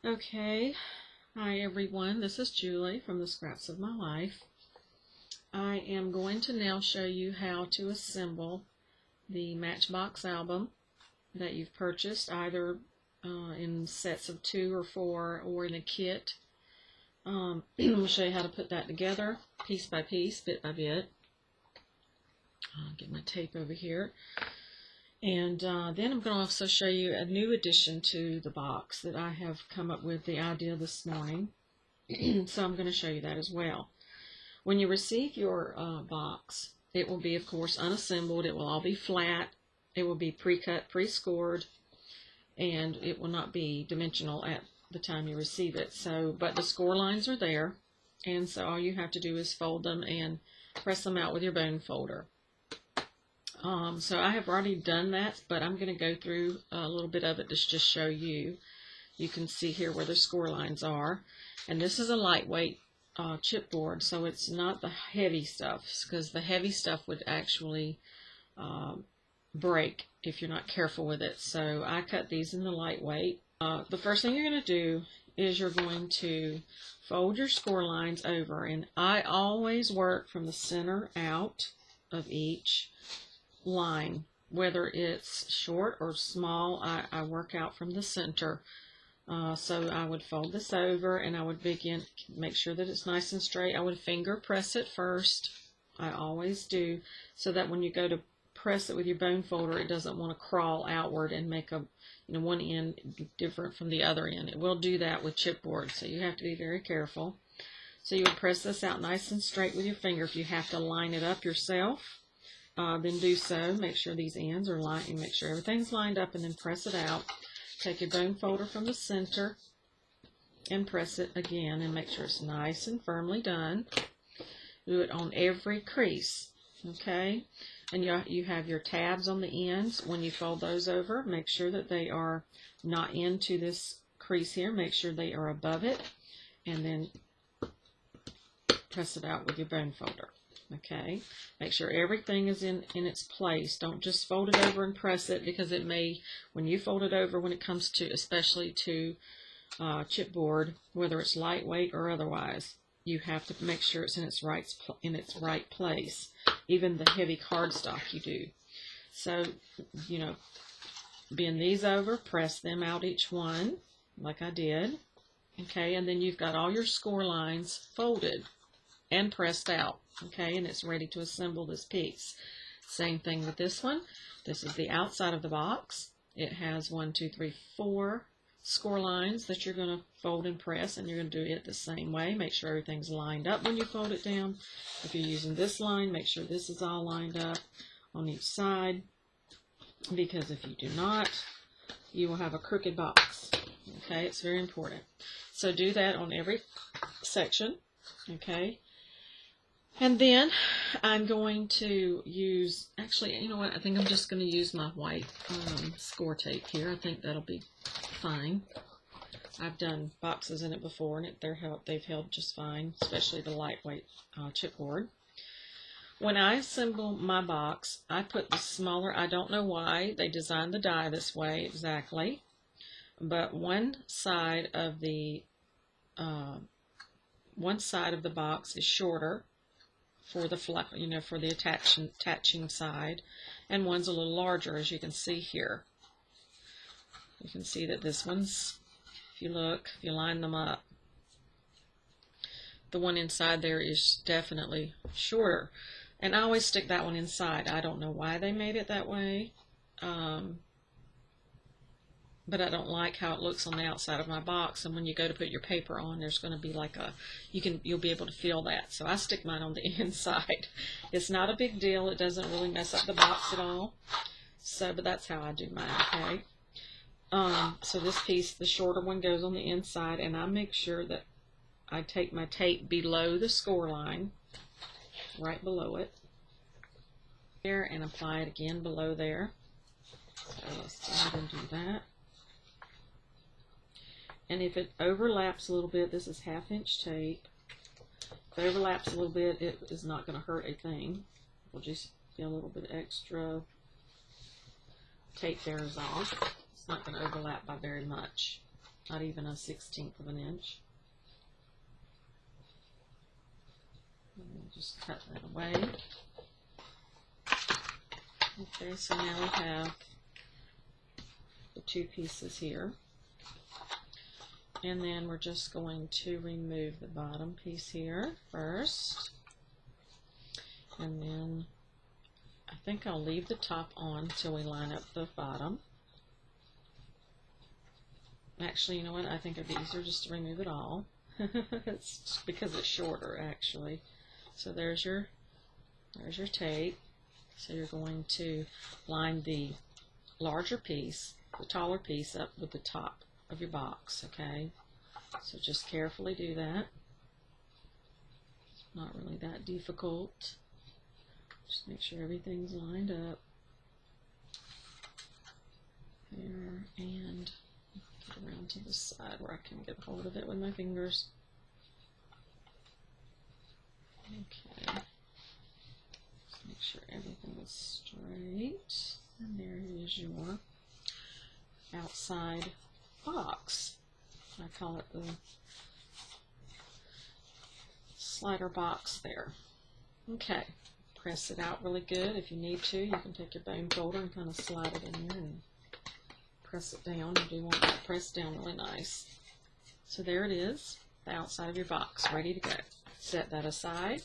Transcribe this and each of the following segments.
Okay, hi everyone, this is Julie from the Scraps of My Life. I am going to now show you how to assemble the Matchbox album that you've purchased either in sets of 2 or 4 or in a kit. I'm going to show you how to put that together piece by piece, bit by bit. I'll get my tape over here. And then I'm going to also show you a new addition to the box that I have come up with the idea this morning. So I'm going to show you that as well. When you receive your box, it will be, of course, unassembled. It will all be flat. It will be pre-cut, pre-scored, and it will not be dimensional at the time you receive it. But the score lines are there, and so all you have to do is fold them and press them out with your bone folder. So I have already done that, but I'm going to go through a little bit of it to just show you. You can see here where the score lines are. And this is a lightweight chipboard, so it's not the heavy stuff, because the heavy stuff would actually break if you're not careful with it. So I cut these in the lightweight. The first thing you're going to do is you're going to fold your score lines over, and I always work from the center out of each line, whether it's short or small. I work out from the center. So I would fold this over, and I would make sure that it's nice and straight. I would finger press it first. I always do, so that when you go to press it with your bone folder, it doesn't want to crawl outward and make one end different from the other end. It will do that with chipboard, so you have to be very careful. So you would press this out nice and straight with your finger. If you have to line it up yourself, then do so. Make sure these ends are lined, and make sure everything's lined up, and then press it out. Take your bone folder from the center and press it again, and make sure it's nice and firmly done. Do it on every crease, okay? And you have your tabs on the ends. When you fold those over, make sure that they are not into this crease here. Make sure they are above it, and then press it out with your bone folder. Okay, make sure everything is in its place. Don't just fold it over and press it, because it may, when you fold it over, when it comes to, especially to chipboard, whether it's lightweight or otherwise, you have to make sure it's in its right place. Even the heavy cardstock you do. So, bend these over, press them out each one, like I did. Okay, and then you've got all your score lines folded and pressed out. Okay, and it's ready to assemble this piece. Same thing with this one. This is the outside of the box. It has 1, 2, 3, 4 score lines that you're going to fold and press, and you're going to do it the same way. Make sure everything's lined up when you fold it down. If you're using this line, make sure this is all lined up on each side, because if you do not, you will have a crooked box. Okay, it's very important. So do that on every section. Okay. And then I'm going to use, actually, you know what, I think I'm just going to use my white score tape here. I think that'll be fine. I've done boxes in it before, and they've held just fine, especially the lightweight chipboard. When I assemble my box, I put the smaller, I don't know why they designed the die this way exactly, but one side of the box is shorter for the for the attaching side, and one's a little larger, as you can see here. You can see that this one's, if you line them up, the one inside there is definitely shorter, and I always stick that one inside. I don't know why they made it that way, but I don't like how it looks on the outside of my box, and when you go to put your paper on, there's going to be like you'll be able to feel that. So I stick mine on the inside. It's not a big deal. It doesn't really mess up the box at all. So, but that's how I do mine, okay? So this piece, the shorter one, goes on the inside, and I make sure that I take my tape below the score line, right below it, there, and apply it again below there. So let's go ahead and do that. And if it overlaps a little bit, this is 1/2-inch tape. If it overlaps a little bit, it is not going to hurt a thing. We'll just get a little bit extra tape there is all. It's not going to overlap by very much. not even a 1/16 of an inch. And we'll just cut that away. Okay, so now we have the two pieces here. And then we're just going to remove the bottom piece here first. And then I think I'll leave the top on till we line up the bottom. Actually, you know what? I think it'd be easier just to remove it all. It's because it's shorter, actually. So there's your tape. So you're going to line the larger piece, the taller piece, up with the top of your box, okay? So just carefully do that. It's not really that difficult. Just make sure everything's lined up. There, and get around to the side where I can get hold of it with my fingers. Okay. Just make sure everything is straight. And there is your outside box. I call it the slider box there. Okay. Press it out really good. If you need to, you can take your bone folder and kind of slide it in there and press it down. You do want that pressed down really nice. So there it is, the outside of your box, ready to go. Set that aside.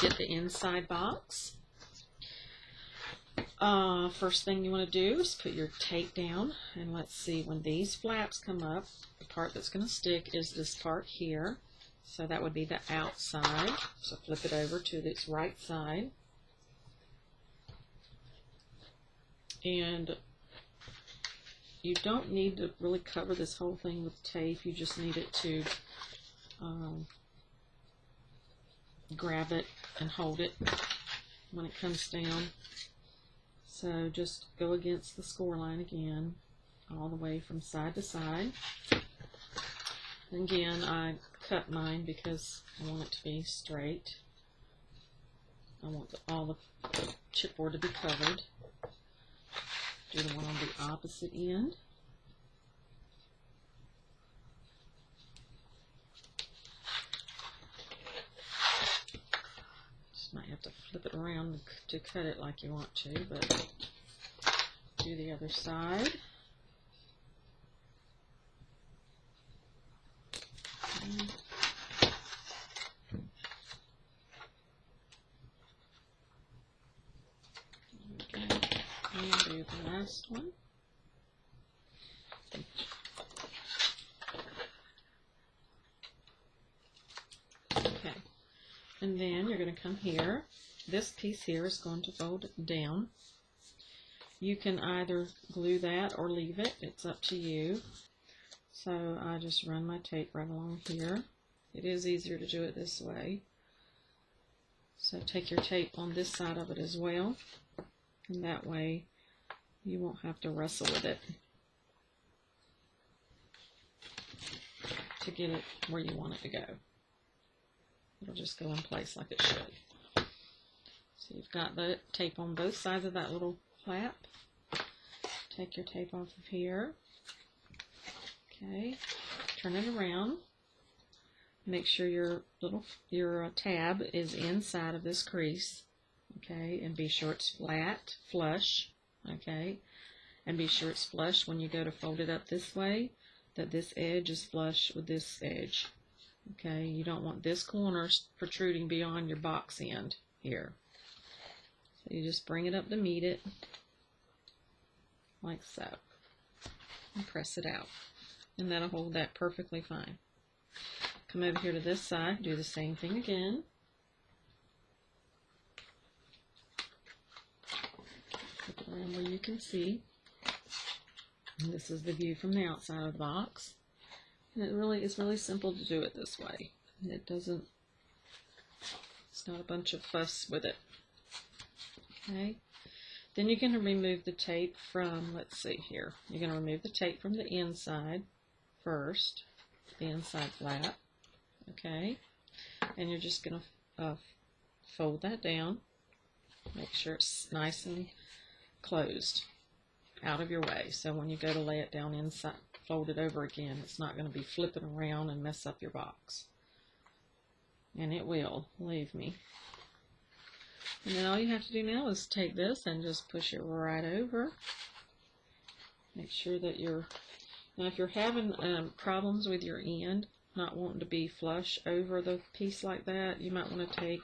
Get the inside box. First thing you want to do is put your tape down, and let's see, when these flaps come up, the part that's going to stick is this part here. So that would be the outside. So flip it over to its right side. And you don't need to really cover this whole thing with tape. You just need it to grab it and hold it when it comes down. So just go against the score line again, all the way from side to side. And again, I cut mine because I want it to be straight. I want all the chipboard to be covered. Do the one on the opposite end. Just might have to flip it around to cut it like you want to, but do the other side. And do the last one. Okay, and then you're going to come here. This piece here is going to fold down. You can either glue that or leave it. It's up to you. So I just run my tape right along here. It is easier to do it this way. So take your tape on this side of it as well. And that way you won't have to wrestle with it to get it where you want it to go. It'll just go in place like it should. So you've got the tape on both sides of that little flap. Take your tape off of here. Okay, turn it around. Make sure your tab is inside of this crease. Okay, and be sure it's flat, flush. Okay, and be sure it's flush when you go to fold it up this way, that this edge is flush with this edge. Okay, you don't want this corner protruding beyond your box end here. So you just bring it up to meet it, like so, and press it out. And that'll hold that perfectly fine. Come over here to this side, do the same thing again. Put it around where you can see. And this is the view from the outside of the box. And it's really simple to do it this way. And it's not a bunch of fuss with it. Okay. Then you're going to remove the tape from, let's see here. You're going to remove the tape from the inside first, the inside flap. Okay. And you're just going to fold that down. Make sure it's nice and closed. out of your way. So when you go to lay it down inside, fold it over again, it's not going to be flipping around and mess up your box. And it will, believe me. And then all you have to do now is take this and just push it right over. Make sure that now if you're having problems with your end, not wanting to be flush over the piece like that, you might want to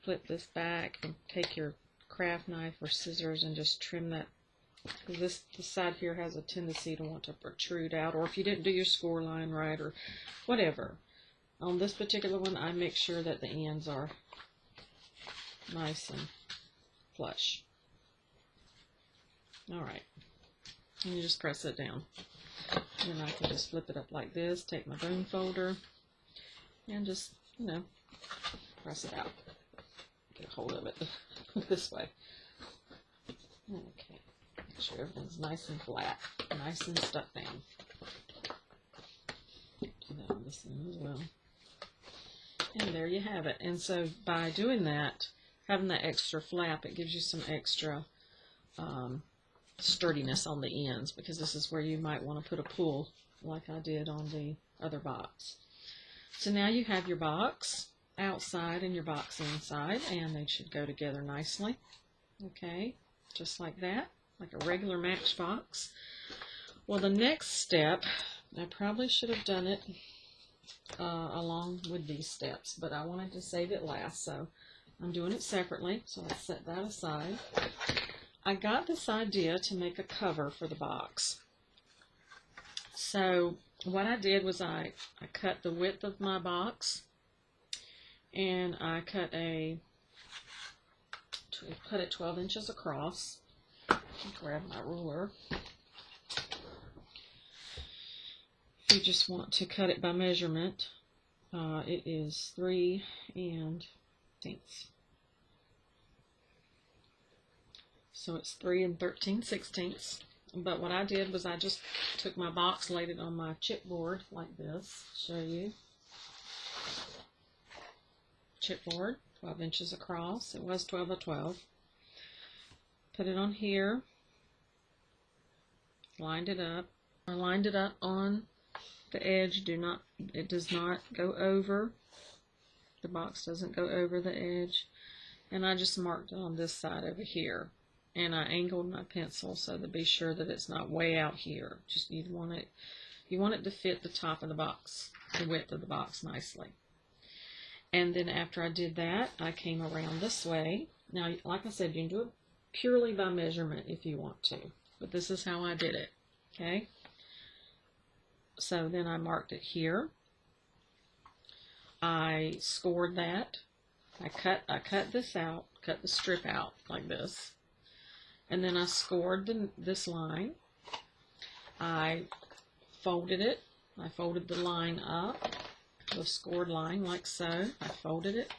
flip this back and take your craft knife or scissors and just trim that, because this side here has a tendency to want to protrude out, or if you didn't do your score line right or whatever. On this particular one, I make sure that the ends are nice and flush. Alright, and you just press it down. And then I can just flip it up like this, take my bone folder, and just, you know, press it out. Get a hold of it this way. Okay, make sure everything's nice and flat, nice and stuck down. Do that on this end as well. And there you have it. And so by doing that, having that extra flap, it gives you some extra sturdiness on the ends, because this is where you might want to put a pull like I did on the other box. So now you have your box outside and your box inside, and they should go together nicely. Okay, just like that, like a regular Matchbox. Well, the next step, I probably should have done it along with these steps, but I wanted to save it last, so I'm doing it separately. So let's set that aside. I got this idea to make a cover for the box. So what I did was I cut the width of my box, and I cut it 12 inches across. Grab my ruler. If you just want to cut it by measurement, it is 3 1/13. So it's 3 13/16. But what I did was I just took my box, laid it on my chipboard like this. Show you. Chipboard, 12 inches across. It was 12 by 12. Put it on here. Lined it up. I lined it up on the edge. It does not go over. The box doesn't go over the edge. And I just marked it on this side over here. And I angled my pencil so to be sure that it's not way out here. Just you want it to fit the top of the box, the width of the box nicely. And then after I did that, I came around this way. Now, like I said, you can do it purely by measurement if you want to, but this is how I did it. Okay. So then I marked it here. I scored that. I cut this out, cut the strip out like this. And then I scored this line. I folded it. I folded the line up, the scored line like so. I folded it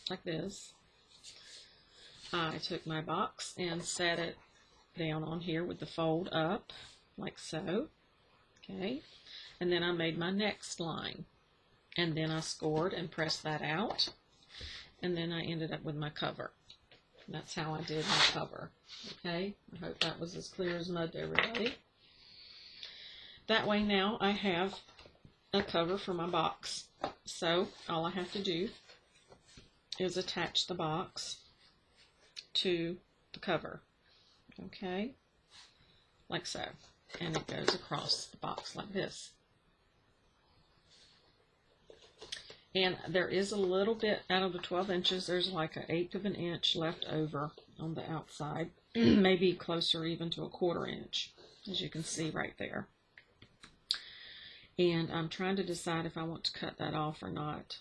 like this. I took my box and set it down on here with the fold up like so. Okay. And then I made my next line. And then I scored and pressed that out. And then I ended up with my cover. That's how I did my cover. Okay, I hope that was as clear as mud to everybody. That way now I have a cover for my box. So all I have to do is attach the box to the cover. Okay, like so. And it goes across the box like this. And there is a little bit, out of the 12 inches, there's like 1/8 of an inch left over on the outside. Maybe closer even to 1/4 inch, as you can see right there. And I'm trying to decide if I want to cut that off or not.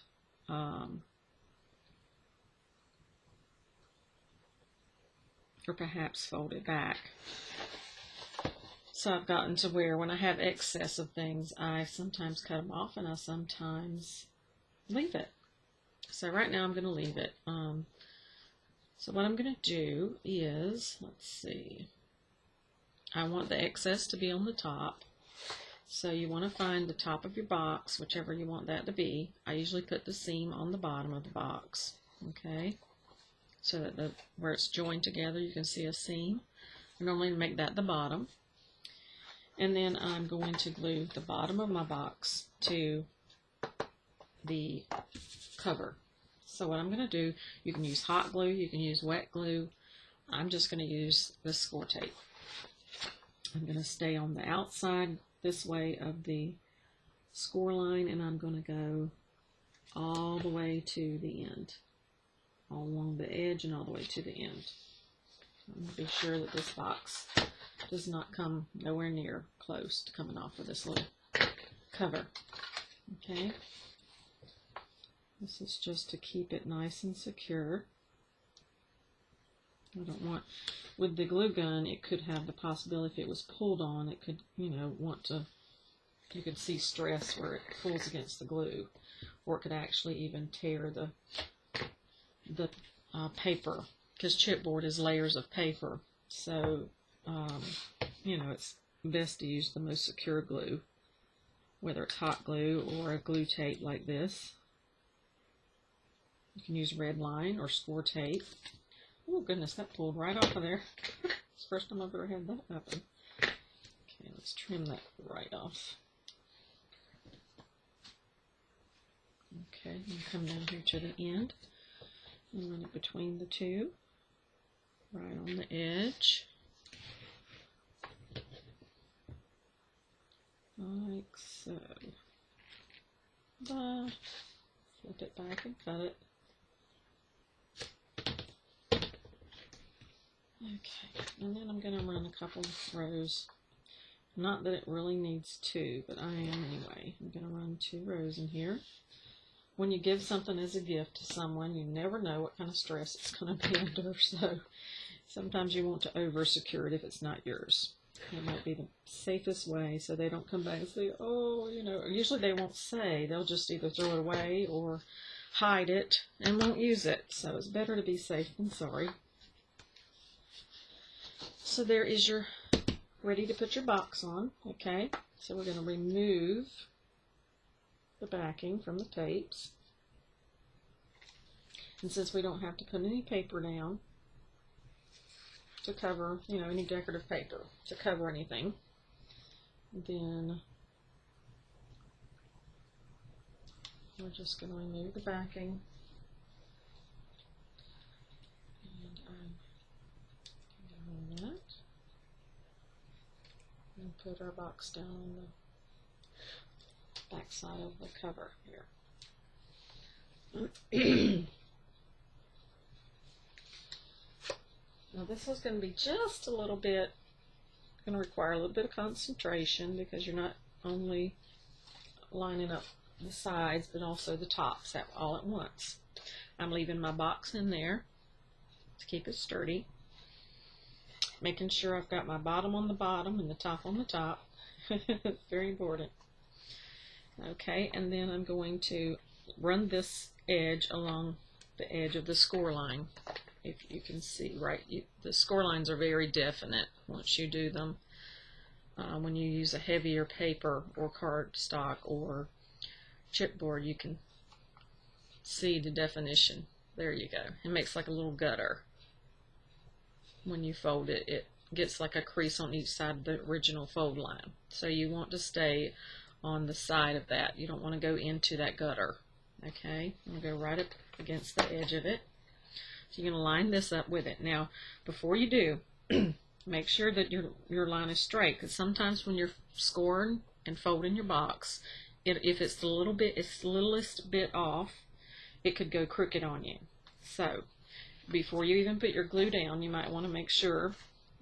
Or perhaps fold it back. So I've gotten to where when I have excess of things, I sometimes cut them off and I sometimes leave it. So right now I'm going to leave it. So what I'm going to do is, let's see, I want the excess to be on the top. So you want to find the top of your box, whichever you want that to be. I usually put the seam on the bottom of the box. Okay, so that where it's joined together you can see a seam. I normally make that the bottom. And then I'm going to glue the bottom of my box to the cover. So what I'm going to do, you can use hot glue, you can use wet glue. I'm just going to use the score tape. I'm going to stay on the outside this way of the score line, and I'm going to go all the way to the end, all along the edge and all the way to the end. I'm going to be sure that this box does not come nowhere near close to coming off of this little cover. Okay, this is just to keep it nice and secure. I don't want, with the glue gun, it could have the possibility if it was pulled on, it could, you could see stress where it pulls against the glue, or it could actually even tear the paper, because chipboard is layers of paper. So it's best to use the most secure glue, whether it's hot glue or a glue tape like this. You can use red line or score tape. Oh goodness, that pulled right off of there. It's the first time I've ever had that happen. Okay, let's trim that right off. Okay, and come down here to the end and run it between the two, right on the edge. Like so. Flip it back and cut it. Okay, and then I'm going to run a couple rows. Not that it really needs two, but I am anyway. I'm going to run 2 rows in here. When you give something as a gift to someone, you never know what kind of stress it's going to be under, so sometimes you want to over-secure it if it's not yours. It might be the safest way so they don't come back and say, oh, usually they won't say. They'll just either throw it away or hide it and won't use it. So it's better to be safe than sorry. So there is your ready to put your box on. Okay, so we're going to remove the backing from the tapes. And since we don't have to put any paper down to cover, any decorative paper to cover anything, then we're just going to remove the backing. And I'm going to run that and put our box down on the back side of the cover here. Now this is going to be just a little bit, going to require a little bit of concentration because you're not only lining up the sides but also the tops all at once. I'm leaving my box in there to keep it sturdy, making sure I've got my bottom on the bottom and the top on the top. It's very important. Okay, and then I'm going to run this edge along the edge of the score line. If you can see, right, the score lines are very definite once you do them. When you use a heavier paper or cardstock or chipboard, you can see the definition. There you go. It makes like a little gutter. When you fold it, it gets like a crease on each side of the original fold line. So you want to stay on the side of that. You don't want to go into that gutter. Okay, I'm going to go right up against the edge of it. So you're going to line this up with it. Now, before you do, make sure that your line is straight, because sometimes when you're scoring and folding your box, if it's the littlest bit off, it could go crooked on you. So before you even put your glue down, you might want to make sure,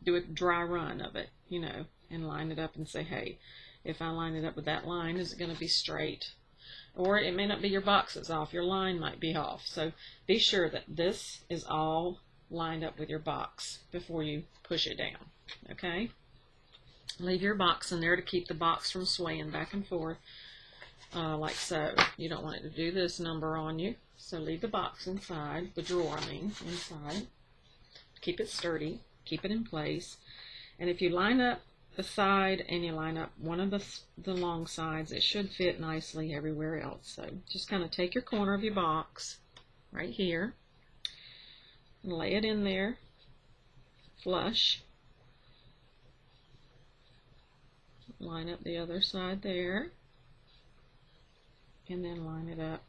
do a dry run of it, and line it up and say, hey, if I line it up with that line, is it going to be straight? Or it may not be your box that's off, your line might be off. So be sure that this is all lined up with your box before you push it down. Okay? Leave your box in there to keep the box from swaying back and forth like so. You don't want it to do this number on you. So leave the box inside, the drawer inside. Keep it sturdy, keep it in place. And if you line up the side and you line up one of the long sides, it should fit nicely everywhere else. So just kind of take your corner of your box right here, lay it in there flush. Line up the other side there, and then line it up.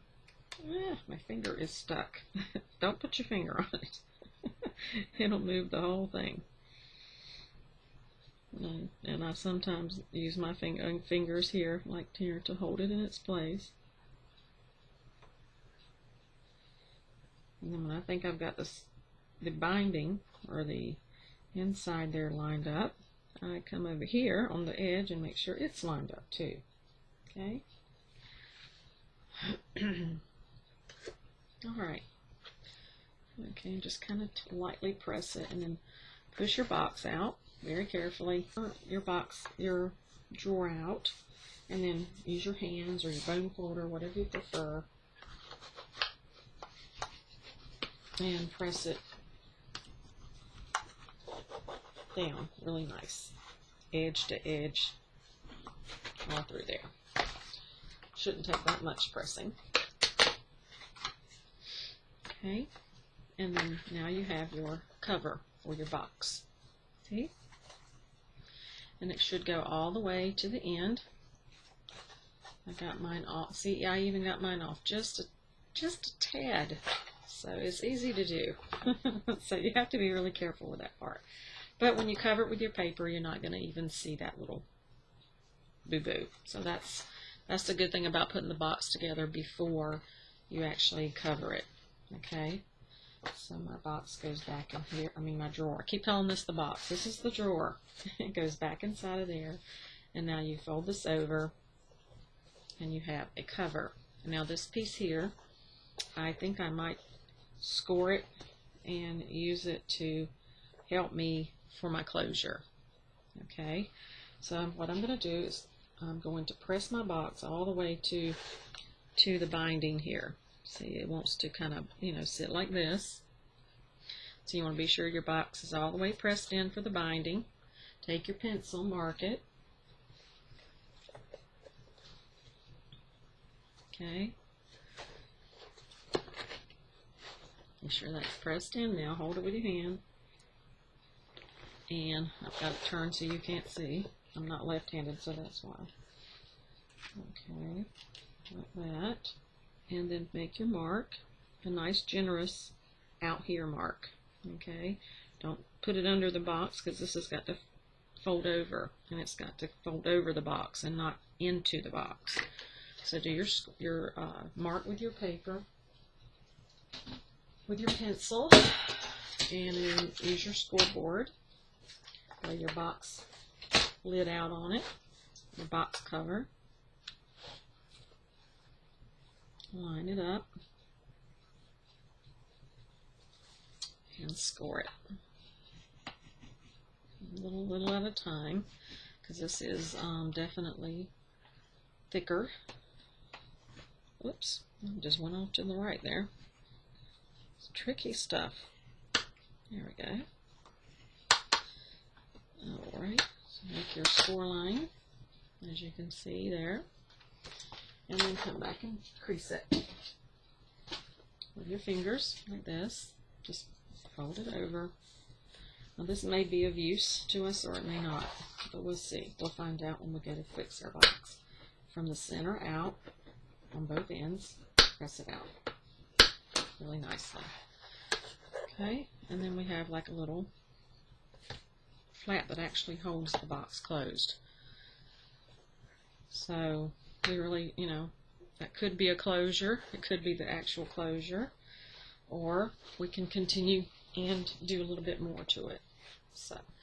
My finger is stuck. Don't put your finger on it. It'll move the whole thing. And I sometimes use my fingers here, like here, to hold it in its place. And then when I think I've got the binding or the inside there lined up, I come over here on the edge and make sure it's lined up too. Okay. Alright. Okay, just kind of lightly press it and then push your box out very carefully. Your drawer out, and then use your hands or your bone folder, whatever you prefer, and press it down really nice, edge to edge, all through there. Shouldn't take that much pressing. Okay, and then now you have your cover for your box. See? And it should go all the way to the end. I got mine off. See, I even got mine off just a tad. So it's easy to do. So you have to be really careful with that part. But when you cover it with your paper, you're not going to even see that little boo-boo. So that's the good thing about putting the box together before you actually cover it. Okay? So my box goes back in here. I mean my drawer. I keep calling this the box. This is the drawer. It goes back inside of there. And now you fold this over and you have a cover. Now this piece here, I think I might score it and use it to help me for my closure. Okay, so what I'm going to do is I'm going to press my box all the way to the binding here. See, it wants to kind of, sit like this. So you want to be sure your box is all the way pressed in for the binding. Take your pencil, mark it. Okay. Make sure that's pressed in now. Hold it with your hand. And I've got it turned so you can't see. I'm not left-handed, so that's why. Okay, like that. And then make your mark, a nice generous out here mark. Okay, don't put it under the box because this has got to fold over, and it's got to fold over the box and not into the box. So do your mark with your paper, with your pencil, and then use your scoreboard. Lay your box lid out on it, your box cover. Line it up and score it. Little at a time, because this is definitely thicker. Whoops, just went off to the right there. It's tricky stuff. There we go. Alright, so make your score line, as you can see there. And then come back and crease it with your fingers like this. Just fold it over. Now this may be of use to us or it may not, but we'll see. We'll find out when we go to fix our box. From the center out on both ends, press it out really nicely. Okay, and then we have like a little flap that actually holds the box closed. So we really, that could be a closure. It could be the actual closure. Or we can continue and do a little bit more to it. So